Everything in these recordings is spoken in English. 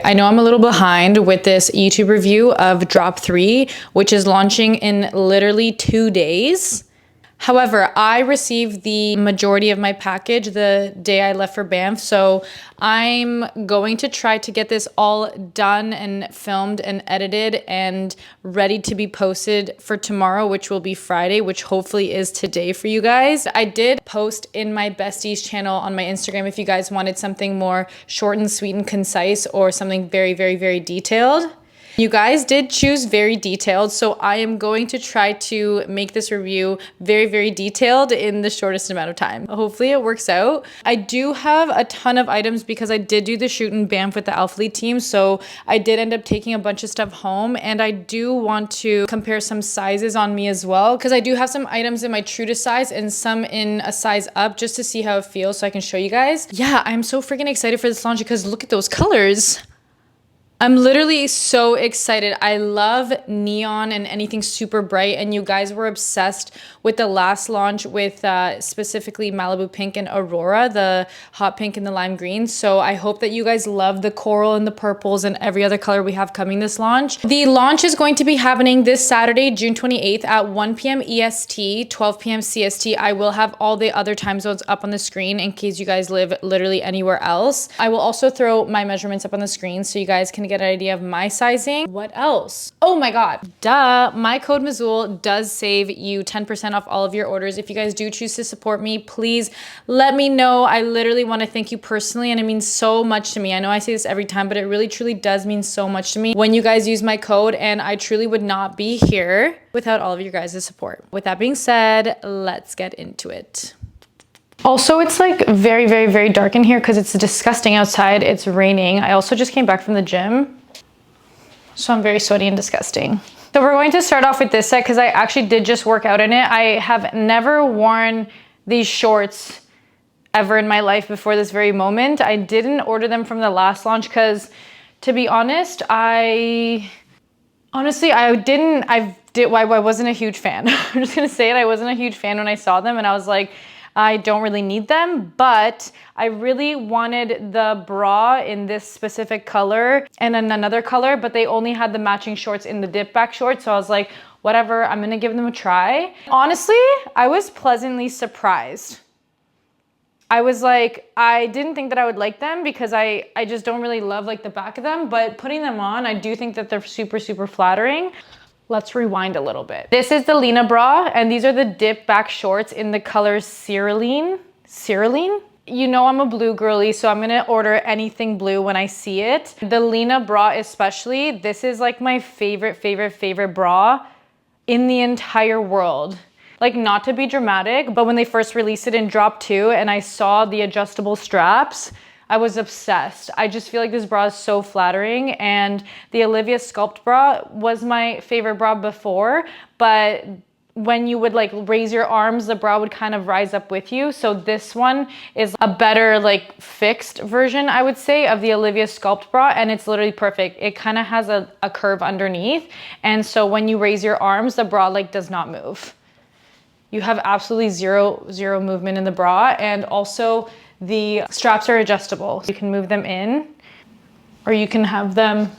I know I'm a little behind with this YouTube review of Drop 3, which is launching in literally 2 days. However, I received the majority of my package the day I left for Banff, so I'm going to try to get this all done and filmed and edited and ready to be posted for tomorrow, which will be Friday, which hopefully is today for you guys. I did post in my besties channel on my Instagram if you guys wanted something more short and sweet and concise or something very, very, very detailed. You guys did choose very detailed, so I am going to try to make this review very, very detailed in the shortest amount of time. Hopefully it works out. I do have a ton of items because I did do the shoot in Banff with the alphalete team, so I did end up taking a bunch of stuff home, and I do want to compare some sizes on me as well because I do have some items in my true to size and some in a size up just to see how it feels so I can show you guys. Yeah, I'm so freaking excited for this launch because look at those colors. I'm literally so excited. I love neon and anything super bright, and you guys were obsessed with the last launch with specifically Malibu Pink and Aurora, the hot pink and the lime green. So I hope that you guys love the coral and the purples and every other color we have coming this launch. The launch is going to be happening this Saturday, June 28th at 1 p.m. EST, 12 p.m. CST. I will have all the other time zones up on the screen in case you guys live literally anywhere else. I will also throw my measurements up on the screen so you guys can get an idea of my sizing. What else? Oh my god, duh, my code Mazul does save you 10% off all of your orders. If you guys do choose to support me, please let me know. I literally want to thank you personally, and it means so much to me. I know I say this every time, but it really truly does mean so much to me when you guys use my code, and I truly would not be here without all of your guys' support. With that being said, let's get into it. Also, it's like very, very, very dark in here because it's disgusting outside. It's raining. I also just came back from the gym, so I'm very sweaty and disgusting. So we're going to start off with this set because I actually did just work out in it. I have never worn these shorts ever in my life before this very moment. I didn't order them from the last launch because, to be honest, I wasn't a huge fan. I'm just gonna say it. I wasn't a huge fan when I saw them, and I was like, I don't really need them, but I really wanted the bra in this specific color and in another color, but they only had the matching shorts in the dip back shorts. So I was like, whatever, I'm gonna give them a try. Honestly, I was pleasantly surprised. I was like, I didn't think that I would like them because I just don't really love like the back of them, but putting them on, I do think that they're super, super flattering. Let's rewind a little bit. This is the Lina bra, and these are the dip back shorts in the color cerulean. Cerulean? You know I'm a blue girly, so I'm gonna order anything blue when I see it. The Lina bra especially, this is like my favorite, favorite, favorite bra in the entire world. Like, not to be dramatic, but when they first released it in Drop 2 and I saw the adjustable straps, I was obsessed. I just feel like this bra is so flattering, and the ilyyyy Sculpt bra was my favorite bra before, but when you would like raise your arms, the bra would kind of rise up with you. So this one is a better like fixed version, I would say, of the ilyyyy Sculpt bra, and it's literally perfect. It kind of has a curve underneath, and so when you raise your arms, the bra like does not move. You have absolutely zero movement in the bra, and also the straps are adjustable. You can move them in, or you can have them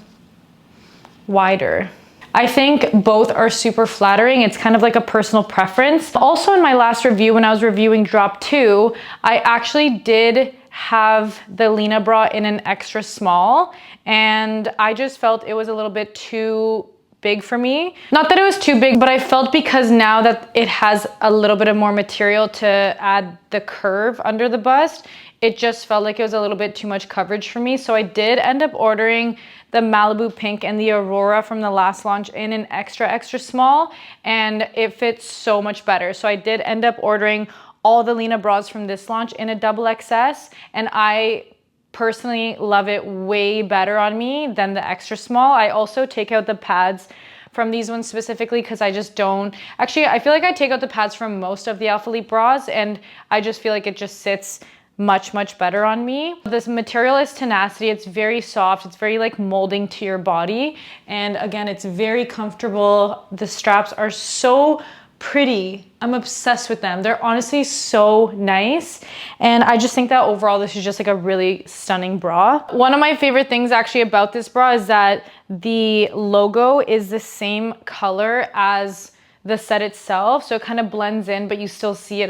wider. I think both are super flattering. It's kind of like a personal preference. Also, in my last review, when I was reviewing Drop 2, I actually did have the Lina bra in an extra small, and I just felt it was a little bit too big for me. Not that it was too big, but I felt because now that it has a little bit of more material to add the curve under the bust, it just felt like it was a little bit too much coverage for me. So I did end up ordering the Malibu Pink and the Aurora from the last launch in an extra small, and it fits so much better. So I did end up ordering all the Lina bras from this launch in a XXS, and I personally love it way better on me than the extra small. I also take out the pads from these ones specifically because I just don't, actually I feel like I take out the pads from most of the alphalete bras, and I just feel like it just sits much better on me. This material is tenacity. It's very soft. It's very like molding to your body, and again, it's very comfortable. The straps are so pretty. I'm obsessed with them. They're honestly so nice. And I just think that overall, this is just like a really stunning bra. One of my favorite things actually about this bra is that the logo is the same color as the set itself. So it kind of blends in, but you still see it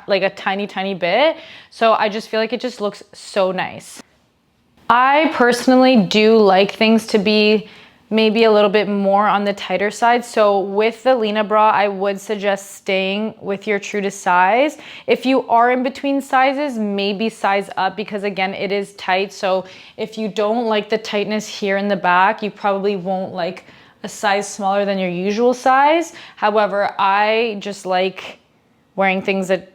like a tiny bit. So I just feel like it just looks so nice. I personally do like things to be maybe a little bit more on the tighter side. So with the Lina bra, I would suggest staying with your true to size. If you are in between sizes, maybe size up, because again, it is tight. So if you don't like the tightness here in the back, you probably won't like a size smaller than your usual size. However, I just like wearing things that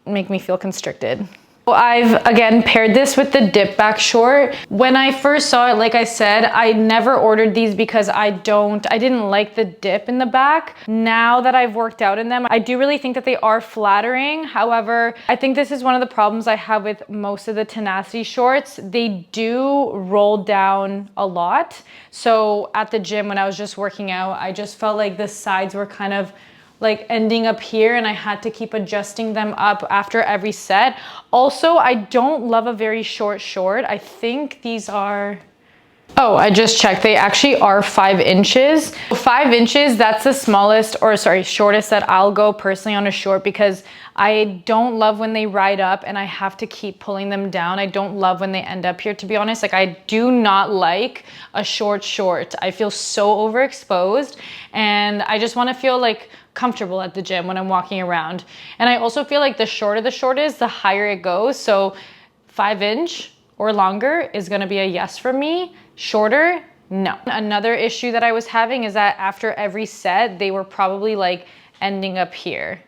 make me feel constricted. I've again paired this with the dip back short. When I first saw it, like I said, I never ordered these because I didn't like the dip in the back. Now that I've worked out in them, I do really think that they are flattering. However, I think this is one of the problems I have with most of the Tenacity shorts. They do roll down a lot. So at the gym when I was just working out, I just felt like the sides were kind of like ending up here, and I had to keep adjusting them up after every set. Also, I don't love a very short short. I think these are, oh, I just checked. They actually are 5 inches. 5 inches, that's the smallest, or sorry, shortest that I'll go personally on a short, because I don't love when they ride up and I have to keep pulling them down. I don't love when they end up here, to be honest. Like, I do not like a short short. I feel so overexposed, and I just want to feel like comfortable at the gym when I'm walking around. And I also feel like the shorter the short is, the higher it goes. So 5 inch or longer is gonna be a yes for me. Shorter, no. Another issue that I was having is that after every set, they were probably like ending up here.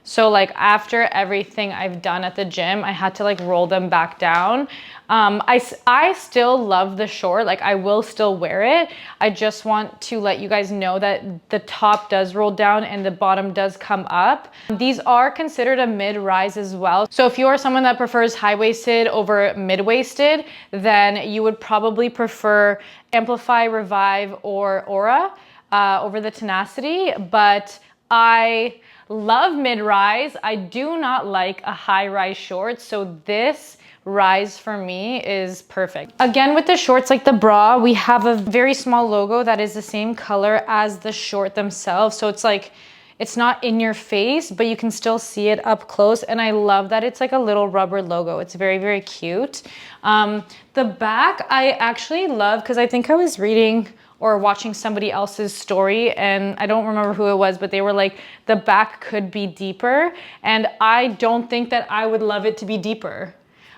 So like after everything I've done at the gym, I had to like roll them back down. I still love the short, like I will still wear it. I just want to let you guys know that the top does roll down and the bottom does come up. These are considered a mid-rise as well. So if you are someone that prefers high-waisted over mid-waisted, then you would probably prefer Amplify, Revive, or Aura over the Tenacity. But I love mid-rise. I do not like a high-rise short, so this rise for me is perfect. Again, with the shorts like the bra, we have a very small logo that is the same color as the short themselves. So it's like, it's not in your face, but you can still see it up close. And I love that it's like a little rubber logo. It's very cute. The back, I actually love, because I think I was reading or watching somebody else's story, and I don't remember who it was, but they were like, the back could be deeper. And I don't think that I would love it to be deeper.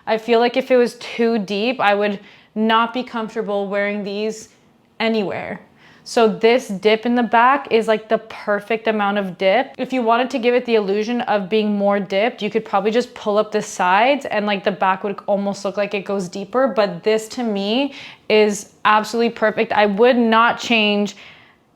I feel like if it was too deep, I would not be comfortable wearing these anywhere. So this dip in the back is like the perfect amount of dip. If you wanted to give it the illusion of being more dipped, you could probably just pull up the sides and like the back would almost look like it goes deeper. But this to me is absolutely perfect. I would not change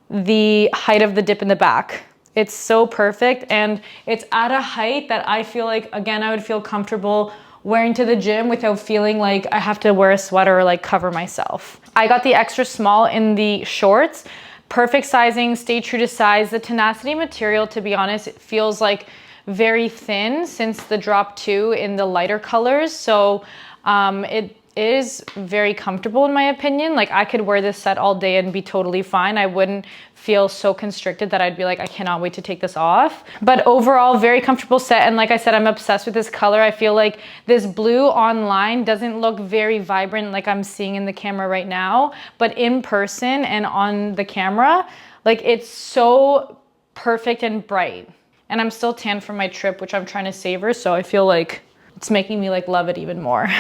the height of the dip in the back. It's so perfect, and it's at a height that I feel like, again, I would feel comfortable wearing to the gym without feeling like I have to wear a sweater or like cover myself. I got the extra small in the shorts. Perfect sizing, stay true to size. The Tenacity material, to be honest, it feels like very thin since the drop 2 in the lighter colors. So it is very comfortable in my opinion. Like I could wear this set all day and be totally fine. I wouldn't feel so constricted that I'd be like, I cannot wait to take this off. But overall, very comfortable set. And like I said, I'm obsessed with this color. I feel like this blue online doesn't look very vibrant like I'm seeing in the camera right now, but in person and on the camera, like it's so perfect and bright. And I'm still tan from my trip, which I'm trying to savor. So I feel like it's making me like love it even more.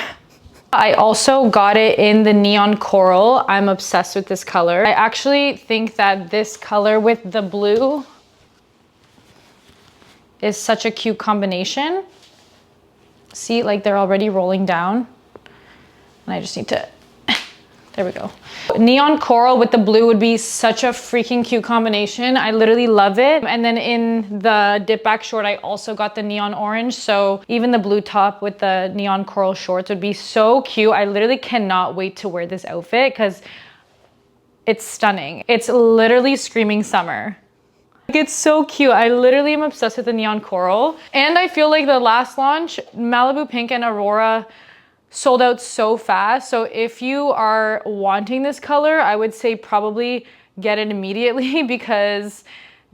I also got it in the neon coral. I'm obsessed with this color. I actually think that this color with the blue is such a cute combination. See, like they're already rolling down. And I just need to, there we go. Neon coral with the blue would be such a freaking cute combination. I literally love it. And then in the dip back short, I also got the neon orange. So even the blue top with the neon coral shorts would be so cute. I literally cannot wait to wear this outfit because it's stunning. It's literally screaming summer. It's so cute. I literally am obsessed with the neon coral. And I feel like the last launch, Malibu Pink and Aurora, sold out so fast. So if you are wanting this color, I would say probably get it immediately because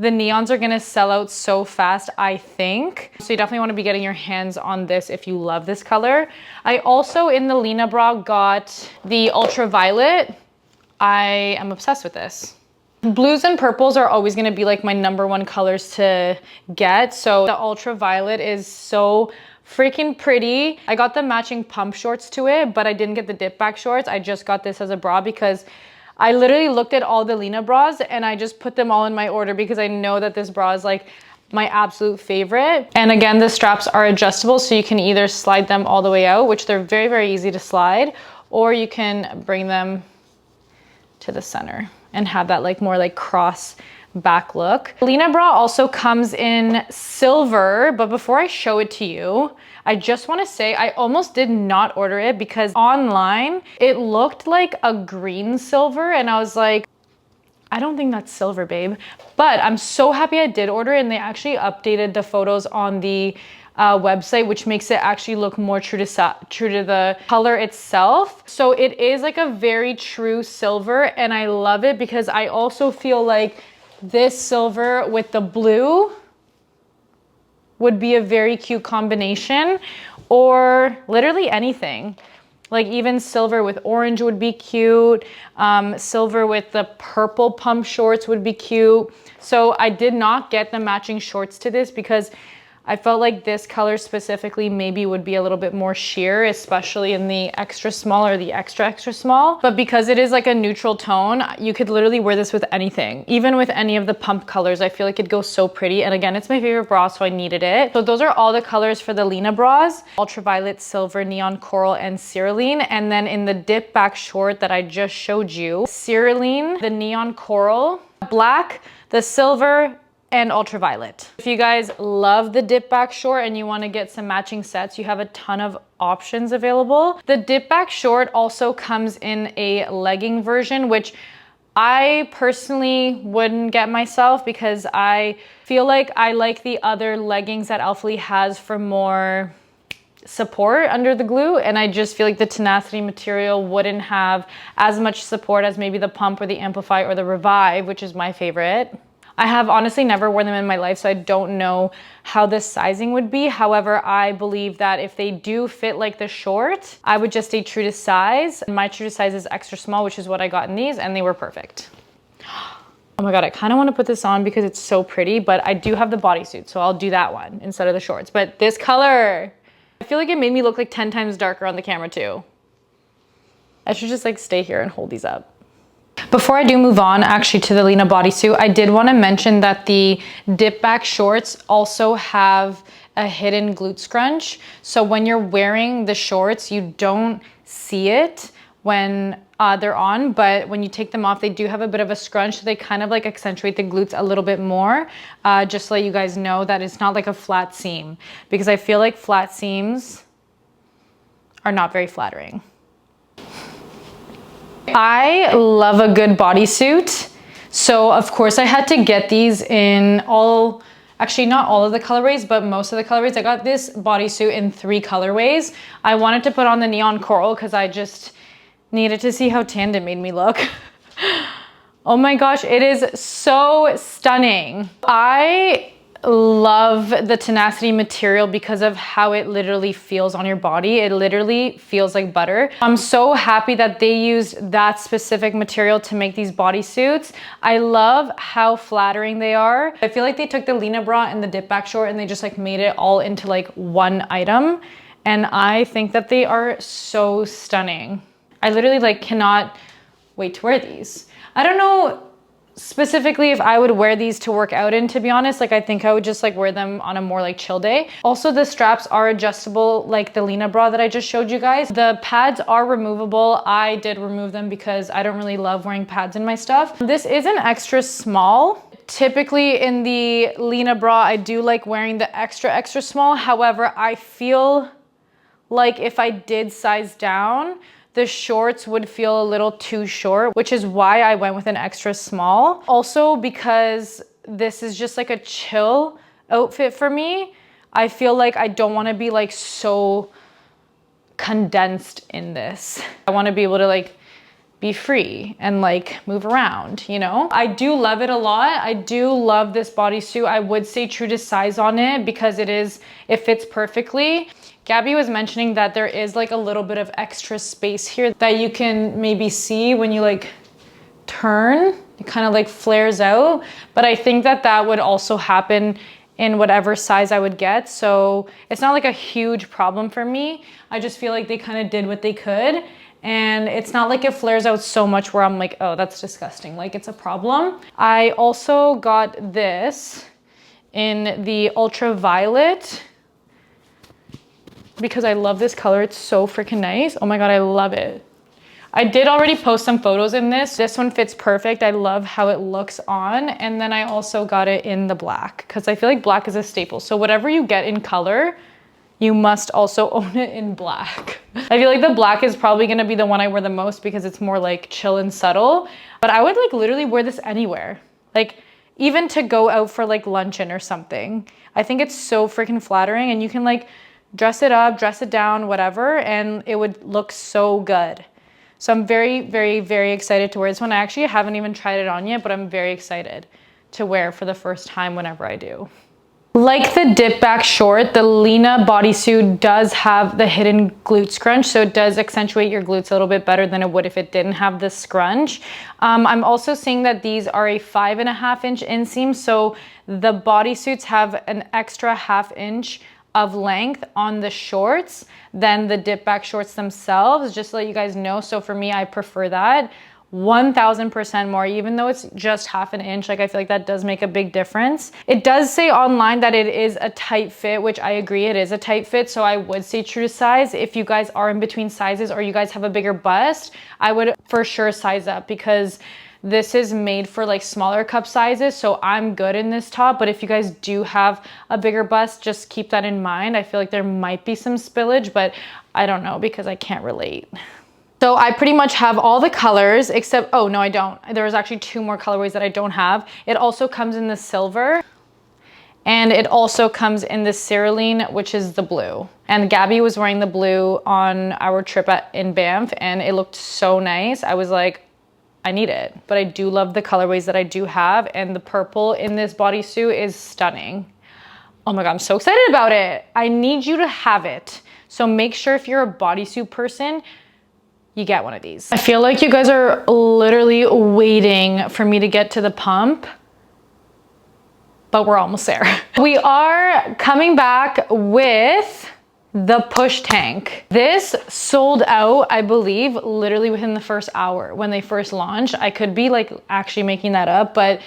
the neons are gonna sell out so fast, I think. So you definitely wanna be getting your hands on this if you love this color. I also, in the Lina bra, got the ultraviolet. I am obsessed with this. Blues and purples are always gonna be like my #1 colors to get. So the ultraviolet is so freaking pretty. I got the matching pump shorts to it, but I didn't get the dip back shorts. I just got this as a bra because I literally looked at all the Lina bras and I just put them all in my order because I know that this bra is like my absolute favorite. And again, the straps are adjustable, so you can either slide them all the way out, which they're very, very easy to slide, or you can bring them to the center and have that like more like cross back look. Lina bra also comes in silver, but before I show it to you, I just want to say I almost did not order it because online it looked like a green silver and I was like, I don't think that's silver, babe. But I'm so happy I did order it, and they actually updated the photos on the website, which makes it actually look more true to the color itself. So it is like a very true silver, and I love it because I also feel like this silver with the blue would be a very cute combination, or literally anything. Like even silver with orange would be cute. Silver with the purple pump shorts would be cute. So I did not get the matching shorts to this because I felt like this color specifically maybe would be a little bit more sheer, especially in the extra small or the extra small. But because it is like a neutral tone, you could literally wear this with anything. Even with any of the pump colors, I feel like it goes so pretty. And again, it's my favorite bra, so I needed it. So those are all the colors for the Lina bras: ultraviolet, silver, neon coral, and cerulean. And then in the dip back short that I just showed you, cerulean, the neon coral, black, the silver, and ultraviolet. If you guys love the dip back short and you want to get some matching sets, you have a ton of options available. The dip back short also comes in a legging version, which I personally wouldn't get myself because I feel like I like the other leggings that alphalete has for more support under the glute, and I just feel like the tenacity material wouldn't have as much support as maybe the pump or the amplify or the revive, which is my favorite. I have honestly never worn them in my life, so I don't know how the sizing would be. However, I believe that if they do fit like the short, I would just stay true to size. My true to size is extra small, which is what I got in these, and they were perfect. Oh my God, I kind of want to put this on because it's so pretty, but I do have the bodysuit, so I'll do that one instead of the shorts. But this color, I feel like it made me look like 10 times darker on the camera too. I should just like stay here and hold these up. Before I do move on actually to the Lina bodysuit, I did want to mention that the dip back shorts also have a hidden glute scrunch. So when you're wearing the shorts, you don't see it when they're on, but when you take them off, they do have a bit of a scrunch. So they kind of like accentuate the glutes a little bit more, just to let you guys know that it's not like a flat seam, because I feel like flat seams are not very flattering. I love a good bodysuit. So of course I had to get these in all, actually not all of the colorways, but most of the colorways. I got this bodysuit in 3 colorways. I wanted to put on the neon coral because I just needed to see how tanned it made me look. Oh my gosh, it is so stunning. I love the tenacity material because of how it literally feels on your body. It literally feels like butter. I'm so happy that they used that specific material to make these bodysuits. I love how flattering they are. I feel like they took the Lina bra and the dip back short and they just like made it all into like one item. And I think that they are so stunning. I literally like cannot wait to wear these. I don't know specifically if I would wear these to work out in, to be honest. Like I think I would just like wear them on a more like chill day. Also, the straps are adjustable like the Lina bra that I just showed you guys. The pads are removable. I did remove them because I don't really love wearing pads in my stuff. This is an extra small. Typically in the Lina bra, I do like wearing the extra small. However, I feel like if I did size down, the shorts would feel a little too short, which is why I went with an extra small. Also because this is just like a chill outfit for me. I feel like I don't want to be like so condensed in this. I want to be able to like be free and like move around, you know? I do love it a lot. I do love this bodysuit. I would say true to size on it because it fits perfectly. Gabby was mentioning that there is like a little bit of extra space here that you can maybe see when you like turn. It kind of like flares out, but I think that that would also happen in whatever size I would get. So it's not like a huge problem for me. I just feel like they kind of did what they could. And it's not like it flares out so much where I'm like, oh, that's disgusting. Like it's a problem. I also got this in the ultraviolet because I love this color. It's so freaking nice. Oh my God, I love it. I did already post some photos in this. This one fits perfect. I love how it looks on. And then I also got it in the black because I feel like black is a staple. So whatever you get in color, you must also own it in black. I feel like the black is probably gonna be the one I wear the most because it's more like chill and subtle. But I would like literally wear this anywhere. Like even to go out for like luncheon or something. I think it's so freaking flattering and you can like dress it up, dress it down, whatever, and it would look so good. So I'm very, very, very excited to wear this one. I actually haven't even tried it on yet, but I'm very excited to wear for the first time whenever I do. Like the dip back short, the Lina bodysuit does have the hidden glute scrunch, so it does accentuate your glutes a little bit better than it would if it didn't have the scrunch. I'm also seeing that these are a 5.5 inch inseam, so the bodysuits have an extra 1/2 inch of length on the shorts than the dip back shorts themselves, just to let you guys know. So for me, I prefer that 1000% more, even though it's just 1/2 inch. Like I feel like that does make a big difference. It does say online that it is a tight fit, which I agree, it is a tight fit. So I would say true to size. If you guys are in between sizes or you guys have a bigger bust, I would for sure size up because this is made for like smaller cup sizes, so I'm good in this top. But if you guys do have a bigger bust, just keep that in mind. I feel like there might be some spillage, but I don't know because I can't relate. So I pretty much have all the colors except, oh no, I don't. There's actually 2 more colorways that I don't have. It also comes in the silver and it also comes in the cerulean, which is the blue. And Gabby was wearing the blue on our trip in Banff and it looked so nice. I was like, I need it, but I do love the colorways that I do have, and the purple in this bodysuit is stunning. Oh my God, I'm so excited about it. I need you to have it. So make sure if you're a bodysuit person, you get one of these. I feel like you guys are literally waiting for me to get to the pump, but we're almost there. We are coming back with the push tank. This sold out, I believe, literally within the first hour when they first launched. I could be like actually making that up, but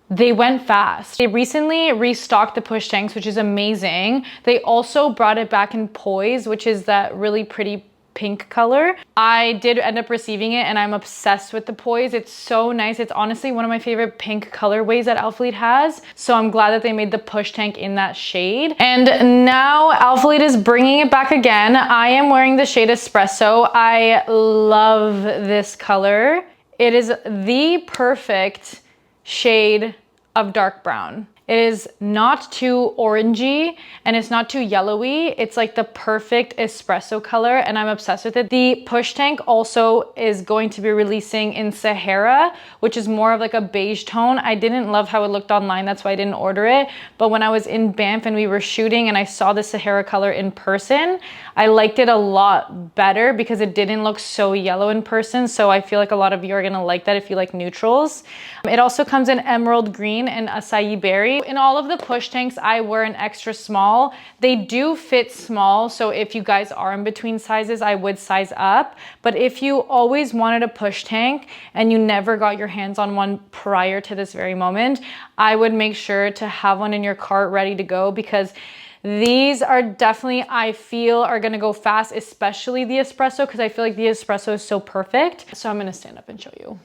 they went fast. They recently restocked the push tanks, which is amazing. They also brought it back in poise, which is that really pretty pink color. I did end up receiving it and I'm obsessed with the poise. It's so nice. It's honestly one of my favorite pink colorways that alphalete has. So I'm glad that they made the push tank in that shade. And now alphalete is bringing it back again. I am wearing the shade espresso. I love this color. It is the perfect shade of dark brown. It is not too orangey and it's not too yellowy. It's like the perfect espresso color and I'm obsessed with it. The push tank also is going to be releasing in Sahara, which is more of like a beige tone. I didn't love how it looked online, that's why I didn't order it. But when I was in Banff and we were shooting and I saw the Sahara color in person, I liked it a lot better because it didn't look so yellow in person. So I feel like a lot of you are gonna like that if you like neutrals. It also comes in emerald green and acai berry. In all of the push tanks, I wear an extra small. They do fit small, so if you guys are in between sizes, I would size up. But if you always wanted a push tank and you never got your hands on one prior to this very moment, I would make sure to have one in your cart ready to go because these are definitely, I feel, are gonna go fast, especially the espresso, because I feel like the espresso is so perfect. So I'm gonna stand up and show you.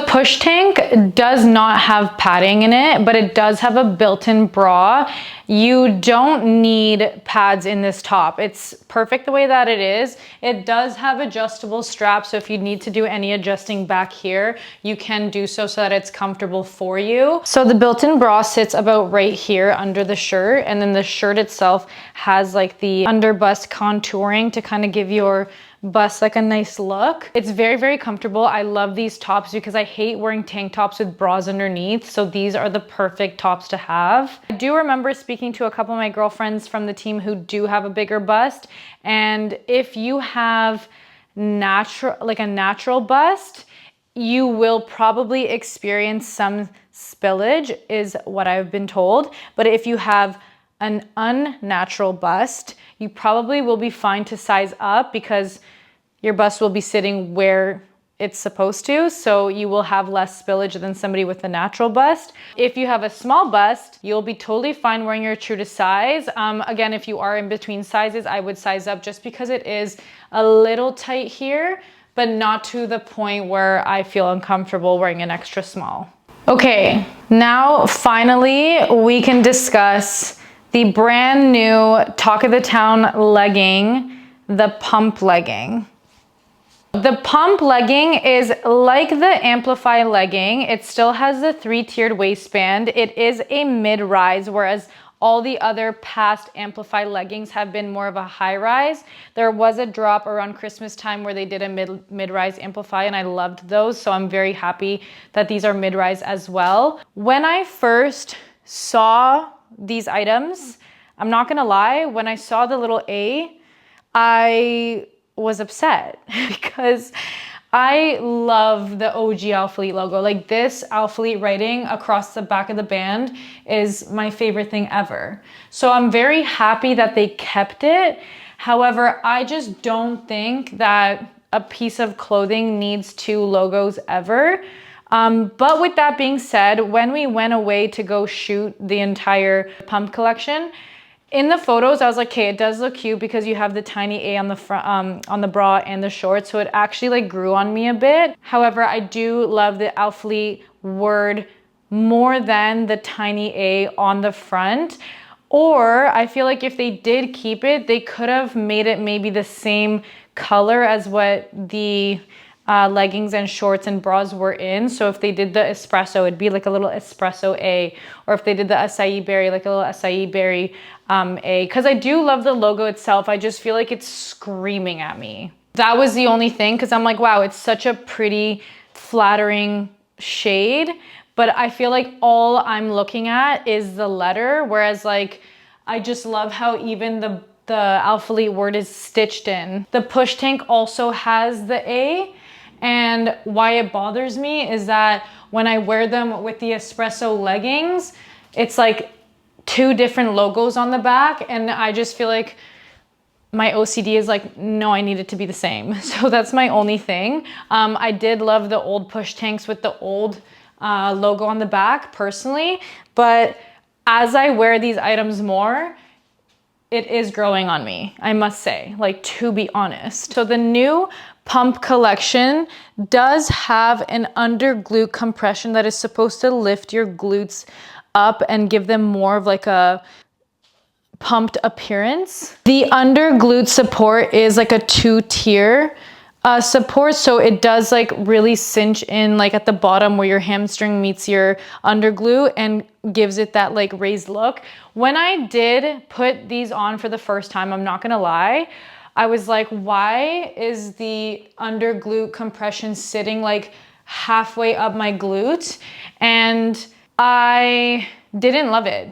Push tank does not have padding in it, but it does have a built-in bra. You don't need pads in this top. It's perfect the way that it is. It does have adjustable straps, so if you need to do any adjusting back here, you can do so that it's comfortable for you. So the built-in bra sits about right here under the shirt, and then the shirt itself has like the under bust contouring to kind of give your bust like a nice look. It's very, very comfortable. I love these tops because I hate wearing tank tops with bras underneath. So these are the perfect tops to have. I do remember speaking to a couple of my girlfriends from the team who do have a bigger bust. And if you have a natural bust, you will probably experience some spillage is what I've been told. But if you have an unnatural bust, you probably will be fine to size up because your bust will be sitting where it's supposed to, so you will have less spillage than somebody with a natural bust. If you have a small bust, you'll be totally fine wearing your true to size. Again, if you are in between sizes, I would size up just because it is a little tight here, but not to the point where I feel uncomfortable wearing an extra small. Okay, now finally we can discuss the brand new Talk of the Town legging, the pump legging. The pump legging is like the Amplify legging. It still has the 3-tiered waistband. It is a mid-rise, whereas all the other past Amplify leggings have been more of a high-rise. There was a drop around Christmas time where they did a mid-rise Amplify, and I loved those, so I'm very happy that these are mid-rise as well. When I first saw these items, I'm not gonna lie, when I saw the little A, I was upset because I love the OG alphalete logo. Like this alphalete writing across the back of the band is my favorite thing ever. So I'm very happy that they kept it. However, I just don't think that a piece of clothing needs 2 logos ever. But with that being said, when we went away to go shoot the entire pump collection, in the photos, I was like, okay, it does look cute because you have the tiny A on the front, on the bra and the shorts. So it actually like grew on me a bit. However, I do love the alphalete word more than the tiny A on the front. Or I feel like if they did keep it, they could have made it maybe the same color as what the leggings and shorts and bras were in. So if they did the espresso, it'd be like a little espresso A, or if they did the acai berry, like a little acai berry A. Because I do love the logo itself. I just feel like it's screaming at me. That was the only thing, because I'm like, wow, it's such a pretty, flattering shade. But I feel like all I'm looking at is the letter, whereas like, I just love how even the alphalete word is stitched in. The push tank also has the A. And why it bothers me is that when I wear them with the espresso leggings, it's like 2 different logos on the back. And I just feel like my OCD is like, no, I need it to be the same. So that's my only thing. I did love the old push tanks with the old logo on the back personally. But as I wear these items more, it is growing on me, I must say, like, to be honest. So the new pump collection does have an under glute compression that is supposed to lift your glutes up and give them more of like a pumped appearance. The under glute support is like a 2-tier support, so it does like really cinch in like at the bottom where your hamstring meets your under glute and gives it that like raised look. When I did put these on for the first time, I'm not gonna lie, I was like, why is the under glute compression sitting like halfway up my glute? And I didn't love it.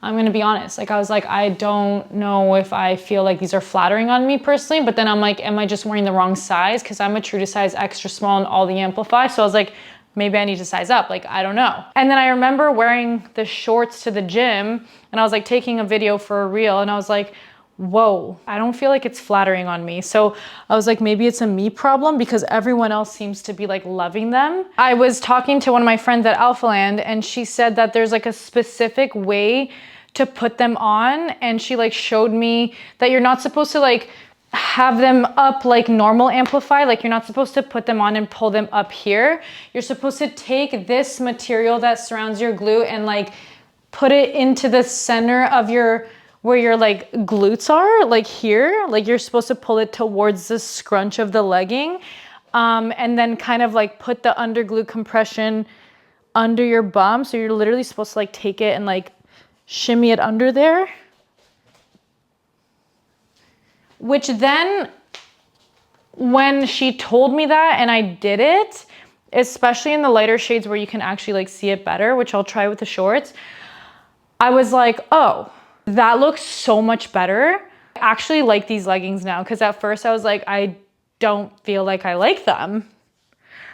I'm gonna be honest. Like I was like, I don't know if I feel like these are flattering on me personally, but then I'm like, am I just wearing the wrong size? Because I'm a true to size extra small in all the Amplify. So I was like, maybe I need to size up, like, I don't know. And then I remember wearing the shorts to the gym and I was like taking a video for a reel and I was like, whoa, I don't feel like it's flattering on me. So I was like, maybe it's a me problem because everyone else seems to be like loving them. I was talking to one of my friends at Alphaland and she said that there's like a specific way to put them on. And she like showed me that you're not supposed to like have them up like normal amplify. Like you're not supposed to put them on and pull them up here. You're supposed to take this material that surrounds your glute and like put it into the center of your, where your like glutes are, like here. Like you're supposed to pull it towards the scrunch of the legging. And then kind of like put the under glute compression under your bum. So you're literally supposed to like take it and like shimmy it under there. Which then, when she told me that and I did it, especially in the lighter shades where you can actually like see it better, which I'll try with the shorts, I was like, oh, that looks so much better. I actually like these leggings now, because at first I was like, I don't feel like I like them.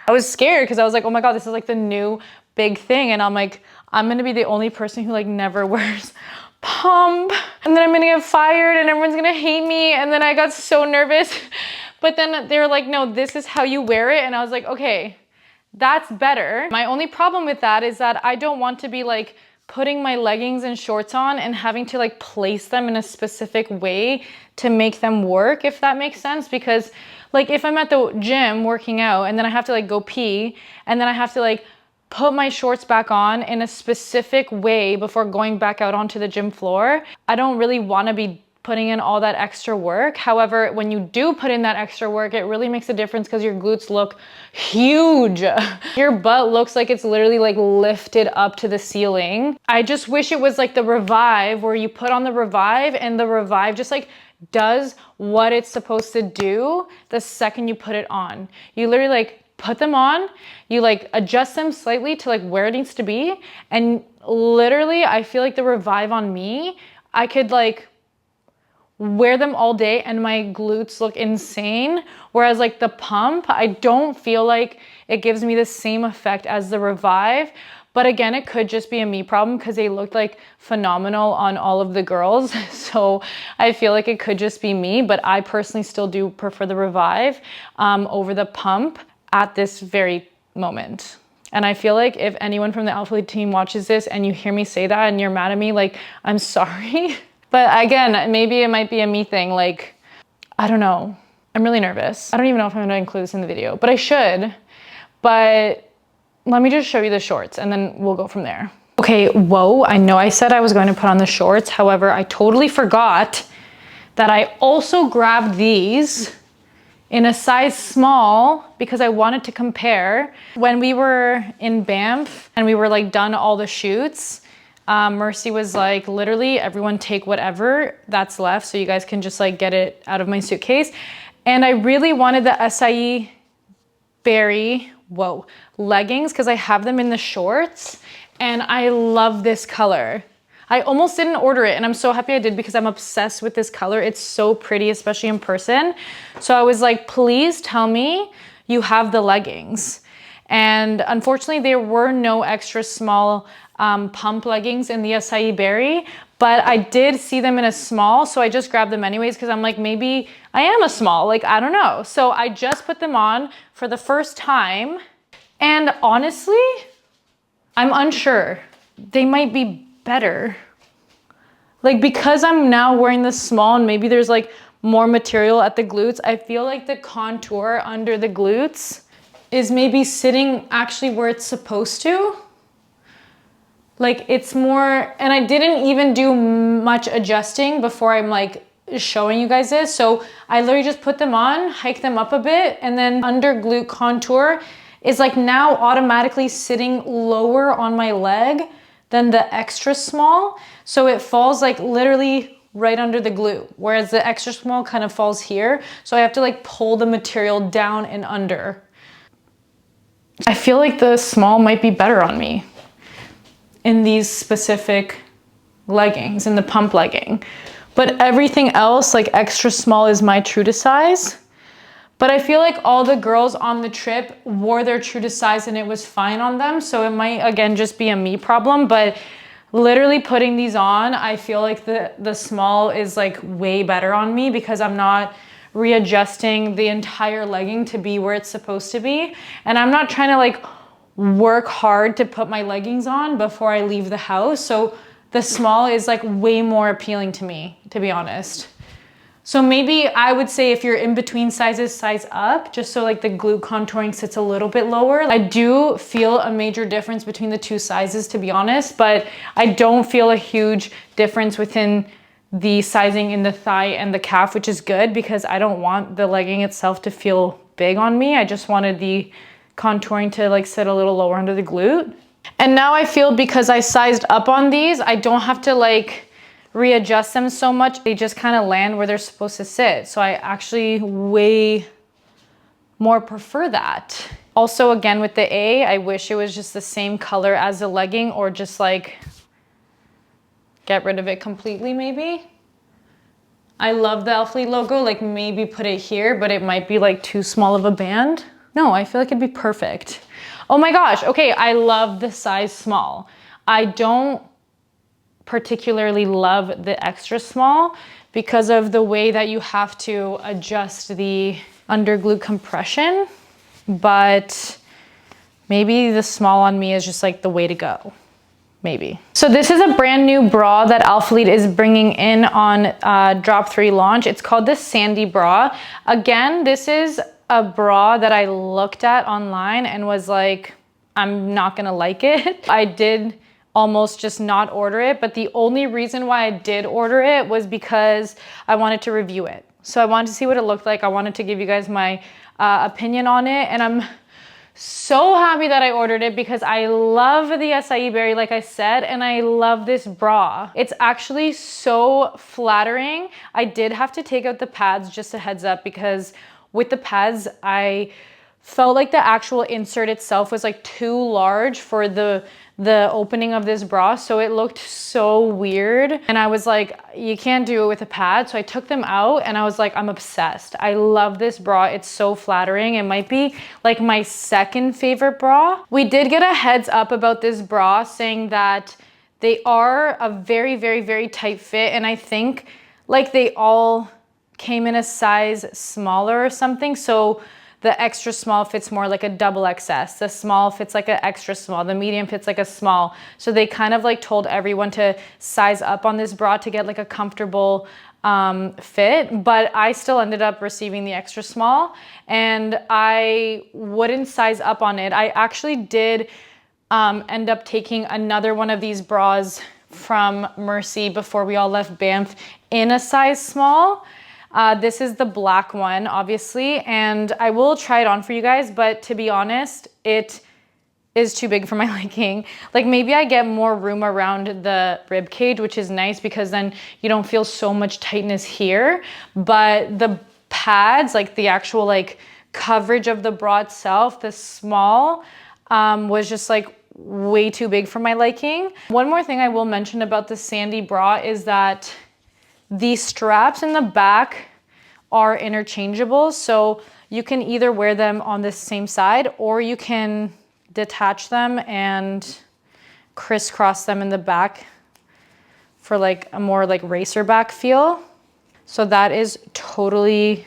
I was scared because I was like, oh my God, this is like the new big thing. And I'm like, I'm gonna be the only person who like never wears pump, and then I'm gonna get fired and everyone's gonna hate me. And then I got so nervous, but then they were like, no, this is how you wear it. And I was like, okay, that's better. My only problem with that is that I don't want to be like putting my leggings and shorts on and having to like place them in a specific way to make them work, if that makes sense. Because like if I'm at the gym working out and then I have to like go pee and then I have to like put my shorts back on in a specific way before going back out onto the gym floor, I don't really want to be putting in all that extra work. However, when you do put in that extra work, it really makes a difference because your glutes look huge. Your butt looks like it's literally like lifted up to the ceiling. I just wish it was like the Revive, where you put on the Revive and the Revive just like does what it's supposed to do the second you put it on. You literally like put them on, you like adjust them slightly to like where it needs to be. And literally, I feel like the Revive on me, I could like wear them all day and my glutes look insane. Whereas like the pump, I don't feel like it gives me the same effect as the Revive. But again, it could just be a me problem because they looked like phenomenal on all of the girls. So I feel like it could just be me, but I personally still do prefer the Revive over the pump at this very moment. And I feel like if anyone from the alphalete team watches this and you hear me say that and you're mad at me, like, I'm sorry. But again, maybe it might be a me thing. Like, I don't know. I'm really nervous. I don't even know if I'm gonna include this in the video, but I should. But let me just show you the shorts and then we'll go from there. Okay, whoa, I know I said I was going to put on the shorts. However, I totally forgot that I also grabbed these in a size small because I wanted to compare. When we were in Banff and we were like done all the shoots, Mercy was like, literally everyone take whatever that's left so you guys can just like get it out of my suitcase. And I really wanted the açai berry, leggings, because I have them in the shorts and I love this color. I almost didn't order it and I'm so happy I did because I'm obsessed with this color. It's so pretty, especially in person. So I was like, please tell me you have the leggings. And unfortunately there were no extra small pump leggings in the açai berry, but I did see them in a small. So I just grabbed them anyways because I'm like, maybe I am a small, like, I don't know. So I just put them on for the first time. And honestly, I'm unsure. They might be better. Like, because I'm now wearing this small and maybe there's like more material at the glutes, I feel like the contour under the glutes is maybe sitting actually where it's supposed to. Like it's more, and I didn't even do much adjusting before I'm like showing you guys this. So I literally just put them on, hike them up a bit, and then under glute contour is like now automatically sitting lower on my leg than the extra small. So it falls like literally right under the glute, whereas the extra small kind of falls here. So I have to like pull the material down and under. I feel like the small might be better on me in these specific leggings, in the pump legging. But everything else, like extra small is my true to size. But I feel like all the girls on the trip wore their true to size and it was fine on them. So it might, again, just be a me problem. But literally putting these on, I feel like the small is like way better on me because I'm not readjusting the entire legging to be where it's supposed to be. And I'm not trying to like work hard to put my leggings on before I leave the house. So the small is like way more appealing to me, to be honest. So maybe I would say if you're in between sizes, size up, just so like the glute contouring sits a little bit lower. I do feel a major difference between the two sizes, to be honest, but I don't feel a huge difference within the sizing in the thigh and the calf, which is good because I don't want the legging itself to feel big on me. I just wanted the contouring to like sit a little lower under the glute. And now I feel because I sized up on these, I don't have to like readjust them so much. They just kind of land where they're supposed to sit. So I actually way more prefer that. Also, again, with the A, I wish it was just the same color as the legging, or just like get rid of it completely maybe. I love the alphalete logo, like maybe put it here, but it might be like too small of a band. No, I feel like it'd be perfect. Oh my gosh, okay, I love the size small. I don't particularly love the extra small because of the way that you have to adjust the under glute compression, but maybe the small on me is just like the way to go. Maybe. So this is a brand new bra that alphalete is bringing in on Drop 3 launch. It's called the Sandy bra. Again, this is a bra that I looked at online and was like, I'm not gonna like it. I did almost just not order it, but the only reason why I did order it was because I wanted to review it. So I wanted to see what it looked like. I wanted to give you guys my opinion on it, and I'm so happy that I ordered it because I love the acai berry, like I said, and I love this bra. It's actually so flattering. I did have to take out the pads, just a heads up, because with the pads, I felt like the actual insert itself was like too large for the opening of this bra, so it looked so weird, and I was like, you can't do it with a pad. So I took them out and I was like, I'm obsessed. I love this bra. It's so flattering. It might be like my second favorite bra. We did get a heads up about this bra saying that they are a very, very, very tight fit, and I think like they all came in a size smaller or something. So the extra small fits more like a double XS. The small fits like an extra small. The medium fits like a small. So they kind of like told everyone to size up on this bra to get like a comfortable fit. But I still ended up receiving the extra small, and I wouldn't size up on it. I actually did end up taking another one of these bras from Mercy before we all left Banff in a size small. This is the black one, obviously, and I will try it on for you guys, but to be honest, it is too big for my liking. Like maybe I get more room around the rib cage, which is nice because then you don't feel so much tightness here, but the pads, like the actual like coverage of the bra itself, the small, was just like way too big for my liking. One more thing I will mention about the Sandy bra is that the straps in the back are interchangeable, so you can either wear them on the same side or you can detach them and crisscross them in the back for like a more like racer back feel. So that is totally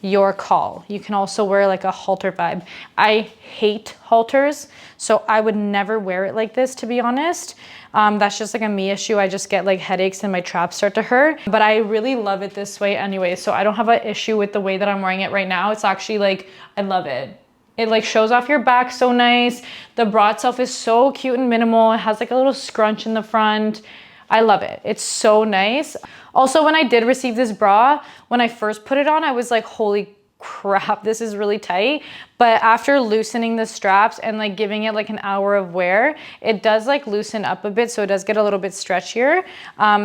your call. You can also wear like a halter vibe. I hate halters, so I would never wear it like this, to be honest. That's just like a me issue. I just get like headaches and my traps start to hurt, but I really love it this way anyway. So I don't have an issue with the way that I'm wearing it right now. It's actually like, I love it. It like shows off your back so nice. The bra itself is so cute and minimal. It has like a little scrunch in the front. I love it. It's so nice. Also, when I did receive this bra, when I first put it on, I was like, holy crap, this is really tight. But after loosening the straps and like giving it like an hour of wear, it does like loosen up a bit. So it does get a little bit stretchier.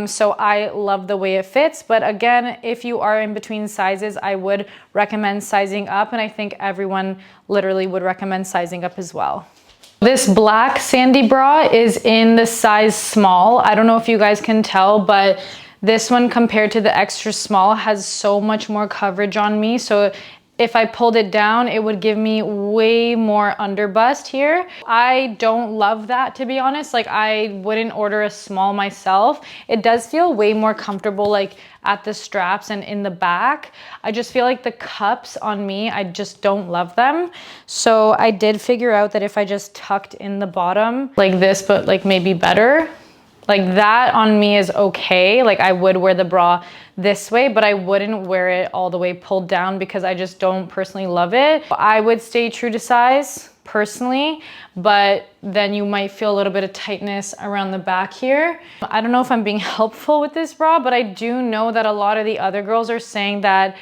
So I love the way it fits. But again, if you are in between sizes, I would recommend sizing up. And I think everyone literally would recommend sizing up as well. This black Sandy bra is in the size small. I don't know if you guys can tell, but this one compared to the extra small has so much more coverage on me. So if I pulled it down, it would give me way more under bust here. I don't love that, to be honest. Like I wouldn't order a small myself. It does feel way more comfortable like at the straps and in the back. I just feel like the cups on me, I just don't love them. So I did figure out that if I just tucked in the bottom like this, but like maybe better, Like that on me is okay. Like I would wear the bra this way, but I wouldn't wear it all the way pulled down because I just don't personally love it. I would stay true to size personally, but then you might feel a little bit of tightness around the back here. I don't know if I'm being helpful with this bra, but I do know that a lot of the other girls are saying that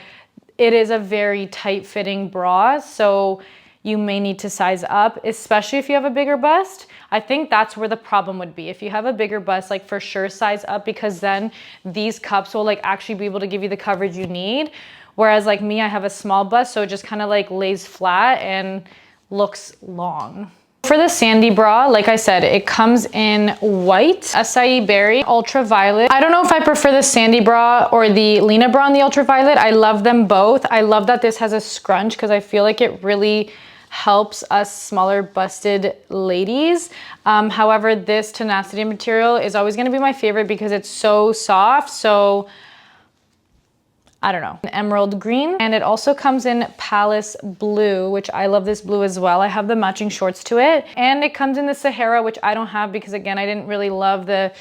it is a very tight fitting bra. So you may need to size up, especially if you have a bigger bust. I think that's where the problem would be. If you have a bigger bust, like for sure size up, because then these cups will like actually be able to give you the coverage you need. Whereas like me, I have a small bust, so it just kind of like lays flat and looks long. For the sandy bra, like I said, it comes in white, acai berry, ultraviolet. I don't know if I prefer the sandy bra or the lina bra and the ultraviolet. I love them both. I love that this has a scrunch because I feel like it really helps us smaller busted ladies. However, this tenacity material is always gonna be my favorite because it's so soft. So I don't know, an emerald green. And it also comes in Palace blue, which I love this blue as well. I have the matching shorts to it. And it comes in the Sahara, which I don't have because again, I didn't really love the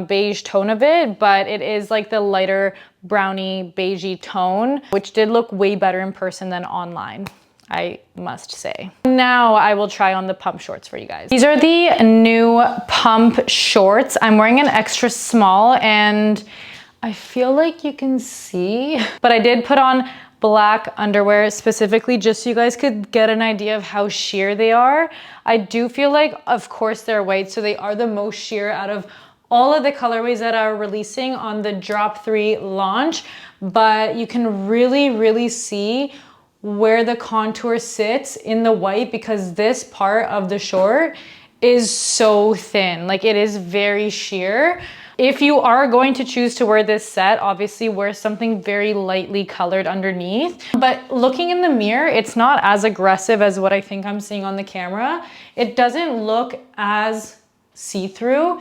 beige tone of it, but it is like the lighter browny beigey tone, which did look way better in person than online, I must say. Now I will try on the pump shorts for you guys. These are the new pump shorts. I'm wearing an extra small and I feel like you can see, but I did put on black underwear specifically just so you guys could get an idea of how sheer they are. I do feel like, of course they're white, so they are the most sheer out of all of the colorways that are releasing on the Drop 3 launch, but you can really see where the contour sits in the white because this part of the short is so thin. Like it is very sheer. If you are going to choose to wear this set, obviously wear something very lightly colored underneath. But looking in the mirror, it's not as aggressive as what I think I'm seeing on the camera. It doesn't look as see-through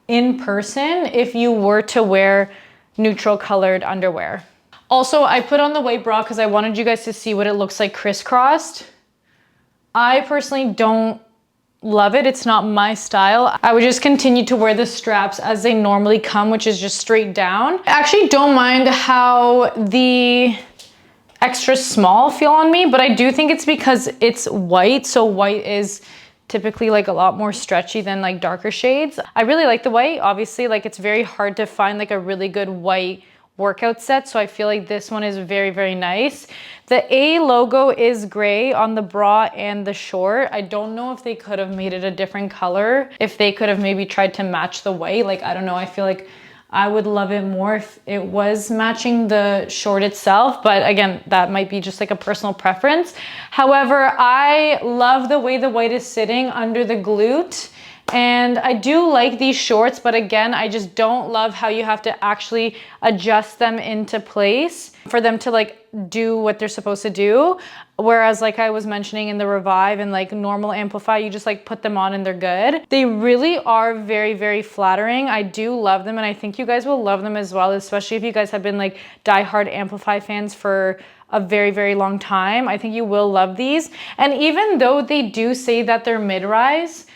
in person if you were to wear neutral colored underwear. Also, I put on the white bra because I wanted you guys to see what it looks like crisscrossed. I personally don't love it. It's not my style. I would just continue to wear the straps as they normally come, which is just straight down. I actually don't mind how the extra small feel on me, but I do think it's because it's white. So white is typically like a lot more stretchy than like darker shades. I really like the white. Obviously, like it's very hard to find like a really good white workout set, so I feel like this one is very nice. The A logo is gray on the bra and the short. I don't know if they could have made it a different color, if they could have maybe tried to match the white. Like I don't know, I feel like I would love it more if it was matching the short itself, but again, that might be just like a personal preference. However, I love the way the white is sitting under the glute. And I do like these shorts, but again, I just don't love how you have to actually adjust them into place for them to like do what they're supposed to do. Whereas like I was mentioning in the Revive and like normal Amplify, you just like put them on and they're good. They really are very flattering. I do love them and I think you guys will love them as well, especially if you guys have been like diehard Amplify fans for a very long time. I think you will love these. And even though they do say that they're mid-rise,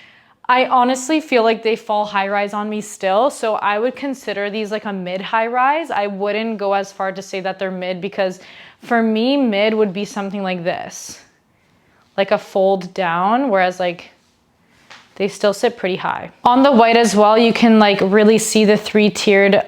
I honestly feel like they fall high-rise on me still, so I would consider these like a mid-high rise. I wouldn't go as far to say that they're mid because for me, mid would be something like this, like a fold down, whereas like they still sit pretty high. On the white as well, you can like really see the 3-tiered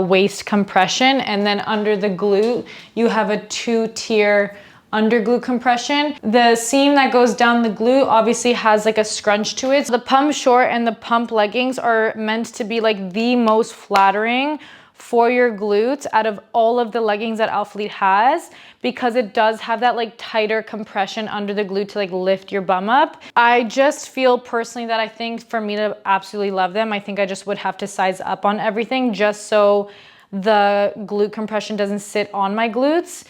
waist compression, and then under the glute, you have a 2-tier under glute compression. The seam that goes down the glute obviously has like a scrunch to it. So the pump short and the pump leggings are meant to be like the most flattering for your glutes out of all of the leggings that alphalete has, because it does have that like tighter compression under the glute to like lift your bum up. I just feel personally that I think for me to absolutely love them, I think I just would have to size up on everything just so the glute compression doesn't sit on my glutes.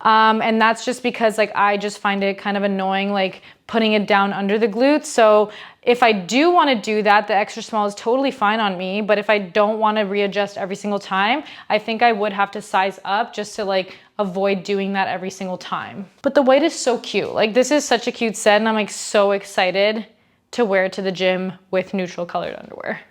And that's just because like I just find it kind of annoying like putting it down under the glutes. So if I do want to do that, the extra small is totally fine on me, but if I don't want to readjust every single time, I think I would have to size up just to like avoid doing that every single time. But the white is so cute. Like this is such a cute set and I'm like so excited to wear it to the gym with neutral colored underwear.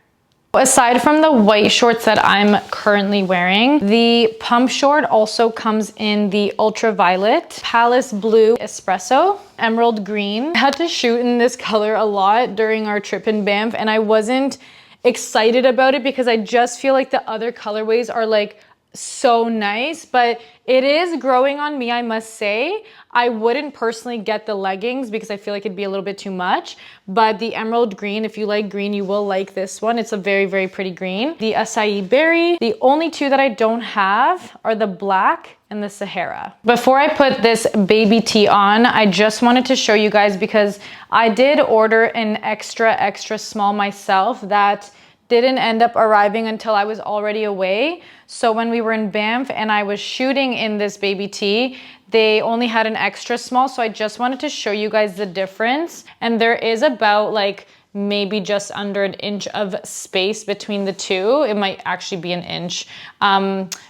Aside from the white shorts that I'm currently wearing, the pump short also comes in the ultraviolet, Palace blue espresso, emerald green. I had to shoot in this color a lot during our trip in Banff, and I wasn't excited about it because I just feel like the other colorways are like so nice, but it is growing on me, I must say. I wouldn't personally get the leggings because I feel like it'd be a little bit too much, but the emerald green, if you like green, you will like this one. It's a very, very pretty green. The acai berry. The only two that I don't have are the black and the Sahara. Before I put this baby tee on, I just wanted to show you guys because I did order an extra small myself that didn't end up arriving until I was already away. So when we were in Banff and I was shooting in this baby tee, they only had an extra small. So I just wanted to show you guys the difference. And there is about like maybe just under an inch of space between the two. It might actually be an inch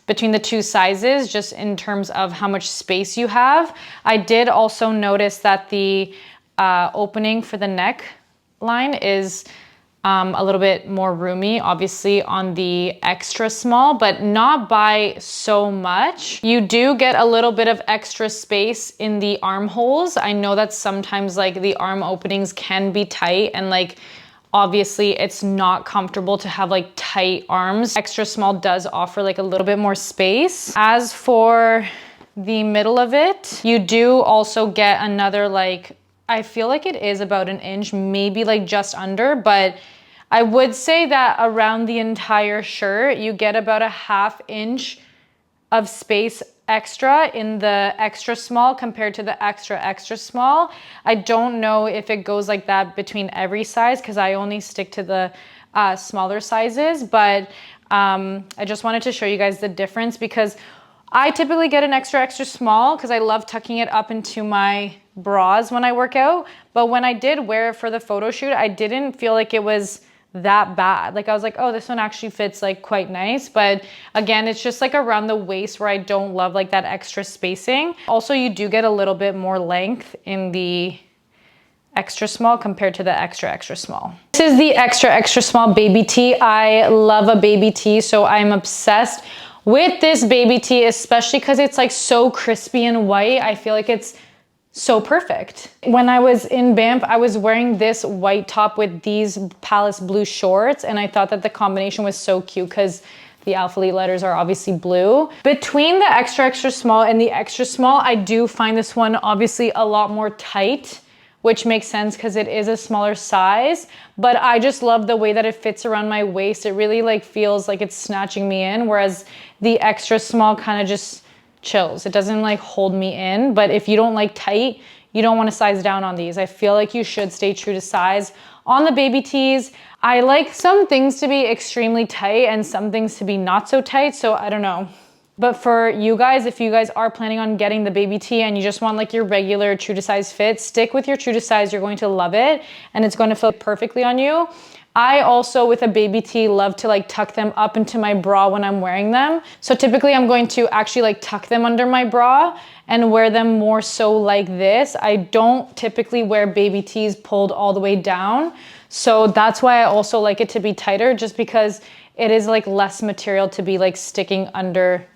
between the two sizes, just in terms of how much space you have. I did also notice that the opening for the neck line is a little bit more roomy, obviously on the extra small, but not by so much. You do get a little bit of extra space in the armholes. I know that sometimes like the arm openings can be tight and like obviously it's not comfortable to have like tight arms. Extra small does offer like a little bit more space. As for the middle of it, you do also get another like, I feel like it is about an inch, maybe like just under, but I would say that around the entire shirt, you get about a ½ inch of space extra in the extra small compared to the extra small. I don't know if it goes like that between every size because I only stick to the smaller sizes, but I just wanted to show you guys the difference because I typically get an extra small because I love tucking it up into my bras when I work out. But when I did wear it for the photo shoot, I didn't feel like it was that bad. Like I was like, oh, this one actually fits like quite nice. But again, it's just like around the waist where I don't love like that extra spacing. Also, you do get a little bit more length in the extra small compared to the extra small. This is the extra small baby tee. I love a baby tee, so I'm obsessed with this baby tee, especially because it's like so crispy and white. I feel like it's so perfect. When I was in Banff, I was wearing this white top with these Palace blue shorts, and I thought that the combination was so cute because the alphalete letters are obviously blue. Between the extra small and the extra small, I do find this one obviously a lot more tight, which makes sense because it is a smaller size, but I just love the way that it fits around my waist. It really like feels like it's snatching me in, whereas the extra small kind of just chills. It doesn't like hold me in, but if you don't like tight, you don't want to size down on these. I feel like you should stay true to size on the baby tees. I like some things to be extremely tight and some things to be not so tight, so I don't know. But for you guys, if you guys are planning on getting the baby tee and you just want like your regular true to size fit, stick with your true to size. You're going to love it and it's going to fit perfectly on you. I also, with a baby tee, love to like tuck them up into my bra when I'm wearing them. So typically I'm going to actually like tuck them under my bra and wear them more so like this. I don't typically wear baby tees pulled all the way down. So that's why I also like it to be tighter, just because it is like less material to be like sticking under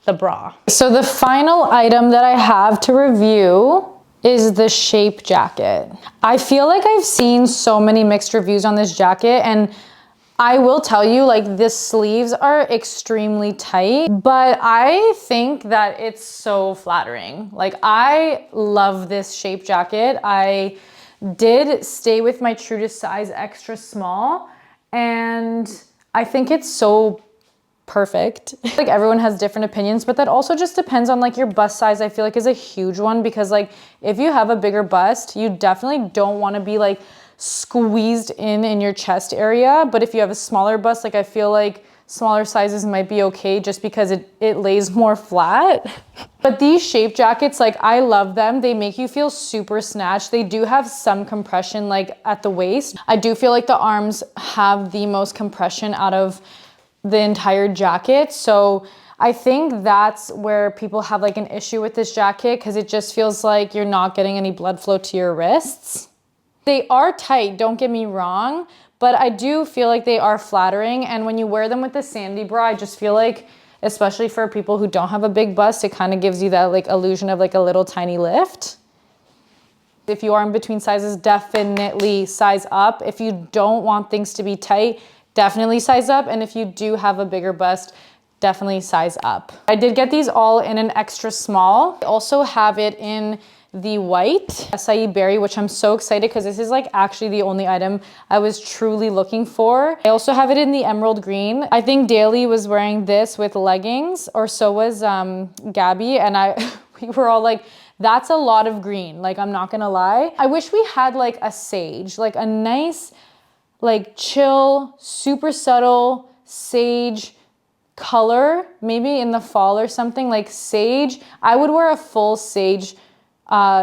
the bra. So the final item that I have to review is the shape jacket. I feel like I've seen so many mixed reviews on this jacket, and I will tell you, like, the sleeves are extremely tight, but I think that it's so flattering. Like, I love this shape jacket. I did stay with my true to size extra small, and I think it's so perfect. Like, everyone has different opinions, but that also just depends on like your bust size. I feel like is a huge one, because like if you have a bigger bust, you definitely don't want to be like squeezed in your chest area. But if you have a smaller bust, like I feel like smaller sizes might be okay, just because it lays more flat. But these shape jackets, like, I love them. They make you feel super snatched. They do have some compression like at the waist. I do feel like the arms have the most compression out of the entire jacket. So I think that's where people have like an issue with this jacket, because it just feels like you're not getting any blood flow to your wrists. They are tight, don't get me wrong, but I do feel like they are flattering. And when you wear them with the sandy bra, I just feel like, especially for people who don't have a big bust, it kind of gives you that like illusion of like a little tiny lift. If you are in between sizes, definitely size up. If you don't want things to be tight, definitely size up. And if you do have a bigger bust, definitely size up. I did get these all in an extra small. I also have it in the white acai berry, which I'm so excited because this is like actually the only item I was truly looking for. I also have it in the emerald green. I think Daly was wearing this with leggings, or so was Gabby, and we were all like, that's a lot of green. Like, I'm not gonna lie. I wish we had like a sage, like a nice, like chill, super subtle sage color, maybe in the fall or something, like sage. I would wear a full sage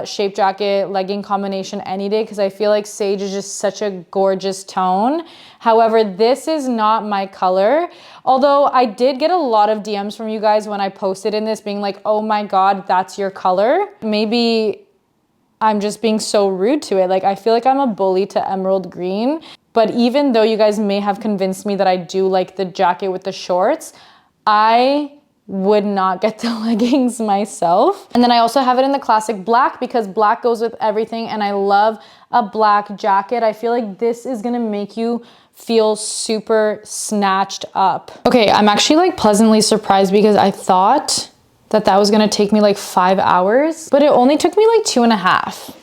shape jacket legging combination any day because I feel like sage is just such a gorgeous tone. However, this is not my color. Although I did get a lot of DMs from you guys when I posted in this being like, oh my God, that's your color. Maybe I'm just being so rude to it. Like, I feel like I'm a bully to emerald green. But even though you guys may have convinced me that I do like the jacket with the shorts, I would not get the leggings myself. And then I also have it in the classic black because black goes with everything, and I love a black jacket. I feel like this is gonna make you feel super snatched up. Okay, I'm actually like pleasantly surprised because I thought that was gonna take me like 5 hours, but it only took me like 2.5.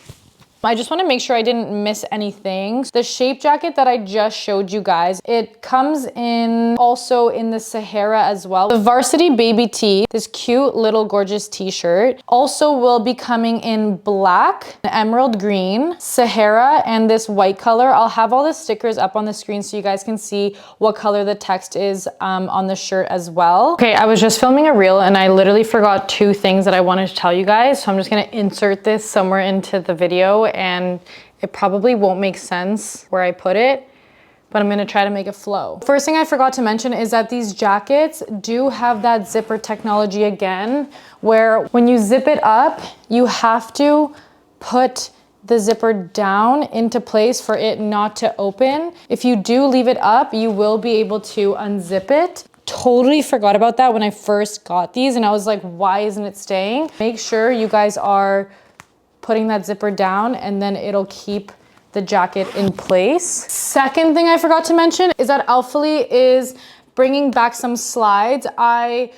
I just want to make sure I didn't miss anything. The shape jacket that I just showed you guys, it comes in also in the Sahara as well. The varsity baby tee, this cute little gorgeous t-shirt, also will be coming in black, emerald green, Sahara, and this white color. I'll have all the stickers up on the screen so you guys can see what color the text is on the shirt as well. Okay, I was just filming a reel and I literally forgot 2 things that I wanted to tell you guys. So I'm just gonna insert this somewhere into the video, and it probably won't make sense where I put it, but I'm gonna try to make it flow. First thing I forgot to mention is that these jackets do have that zipper technology again, where when you zip it up, you have to put the zipper down into place for it not to open. If you do leave it up, you will be able to unzip it. Totally forgot about that when I first got these, and I was like, why isn't it staying? Make sure you guys are putting that zipper down, and then it'll keep the jacket in place. Second thing I forgot to mention is that alphalete is bringing back some slides. I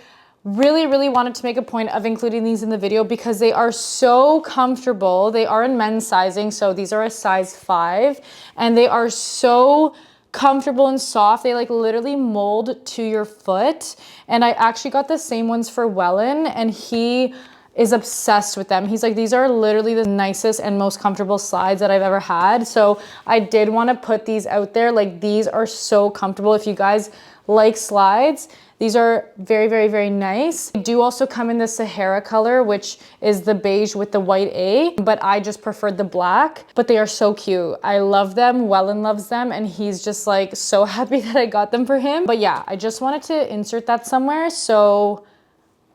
really wanted to make a point of including these in the video because they are so comfortable. They are in men's sizing, so these are a size 5, and they are so comfortable and soft. They like literally mold to your foot. And I actually got the same ones for Wellen, and he is obsessed with them. He's like, these are literally the nicest and most comfortable slides that I've ever had. So I did want to put these out there. Like, these are so comfortable. If you guys like slides, these are very nice. They do also come in the Sahara color, which is the beige with the white A, but I just preferred the black. But they are so cute. I love them. Wellen loves them, and he's just like so happy that I got them for him. But yeah, I just wanted to insert that somewhere, so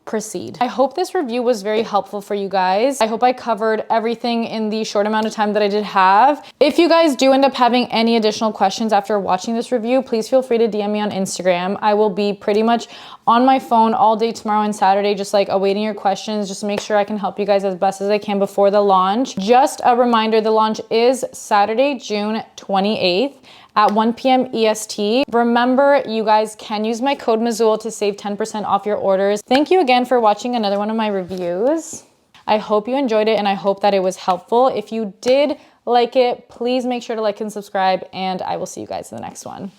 proceed. I hope this review was very helpful for you guys. I hope I covered everything in the short amount of time that I did have. If you guys do end up having any additional questions after watching this review, please feel free to DM me on Instagram. I will be pretty much on my phone all day tomorrow and Saturday, just like awaiting your questions, just to make sure I can help you guys as best as I can before the launch. Just a reminder, the launch is Saturday, June 28th. At 1 p.m. EST. Remember, you guys can use my code Mazul to save 10% off your orders. Thank you again for watching another one of my reviews. I hope you enjoyed it, and I hope that it was helpful. If you did like it, please make sure to like and subscribe, and I will see you guys in the next one.